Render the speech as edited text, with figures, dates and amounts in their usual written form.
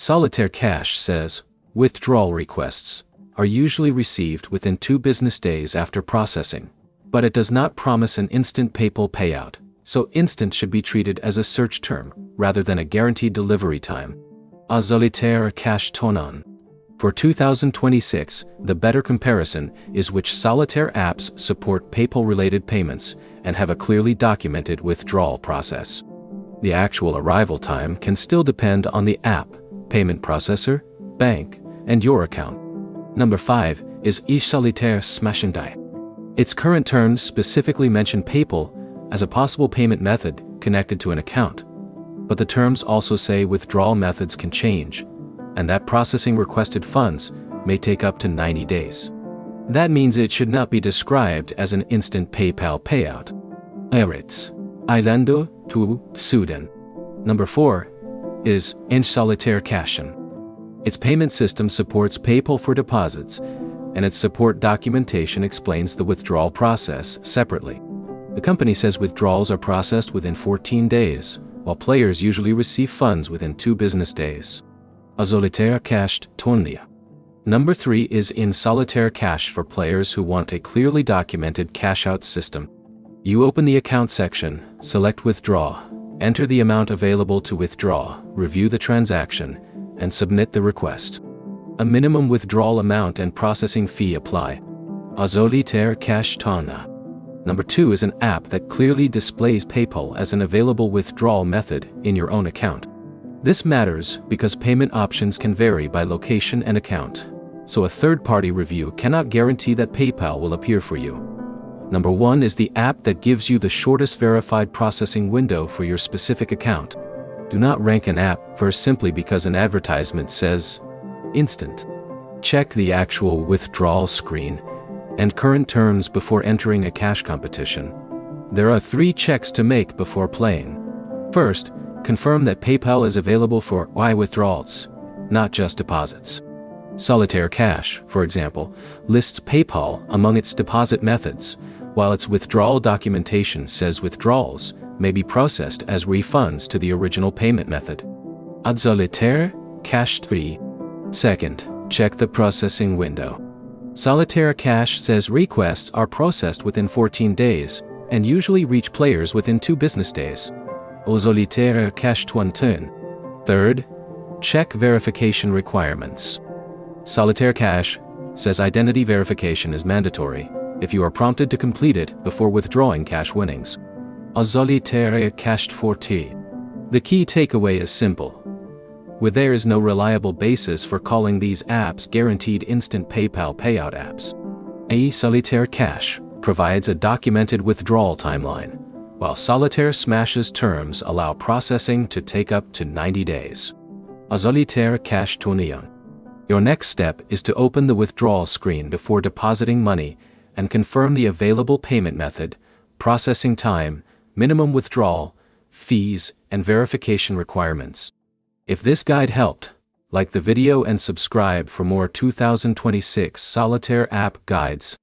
Solitaire Cash says, withdrawal requests are usually received within 2 business days after processing, but it does not promise an instant PayPal payout, so instant should be treated as a search term rather than a guaranteed delivery time. Solitaire Cash Tonan. For 2026, the better comparison is which Solitaire apps support PayPal-related payments and have a clearly documented withdrawal process. The actual arrival time can still depend on the app, payment processor, bank, and your account. Number 5 is Solitaire Smash and Die. Its current terms specifically mention PayPal as a possible payment method connected to an account, but the terms also say withdrawal methods can change, and that processing requested funds may take up to 90 days. That means it should not be described as an instant PayPal payout. Eritz. Islando to Sudan. Number 4 is Solitaire Cashin. Its payment system supports PayPal for deposits, and its support documentation explains the withdrawal process separately. The company says withdrawals are processed within 14 days, while players usually receive funds within 2 business days. Solitaire Cash Tonlia. Number 3 is Solitaire Cash for players who want a clearly documented cash-out system. You open the account section, select Withdraw, enter the amount available to withdraw, review the transaction, and submit the request. A minimum withdrawal amount and processing fee apply. Solitaire Cash Tana. Number 2 is an app that clearly displays PayPal as an available withdrawal method in your own account. This matters because payment options can vary by location and account, so a third-party review cannot guarantee that PayPal will appear for you. Number 1 is the app that gives you the shortest verified processing window for your specific account. Do not rank an app first simply because an advertisement says instant. Check the actual withdrawal screen and current terms before entering a cash competition. There are 3 checks to make before playing. First, confirm that PayPal is available for withdrawals, not just deposits. Solitaire Cash, for example, lists PayPal among its deposit methods, while its withdrawal documentation says withdrawals may be processed as refunds to the original payment method. Solitaire Cash 3. Second, check the processing window. Solitaire Cash says requests are processed within 14 days and usually reach players within 2 business days. Solitaire Cash 20. Third, check verification requirements. Solitaire Cash says identity verification is mandatory if you are prompted to complete it before withdrawing cash winnings. Solitaire Cash 40. The key takeaway is simple. Where there is no reliable basis for calling these apps guaranteed instant PayPal payout apps. Solitaire Cash provides a documented withdrawal timeline, while Solitaire Smash's terms allow processing to take up to 90 days. Solitaire Cash Tonion. Your next step is to open the withdrawal screen before depositing money and confirm the available payment method, processing time, minimum withdrawal, fees, and verification requirements. If this guide helped, like the video and subscribe for more 2026 Solitaire app guides.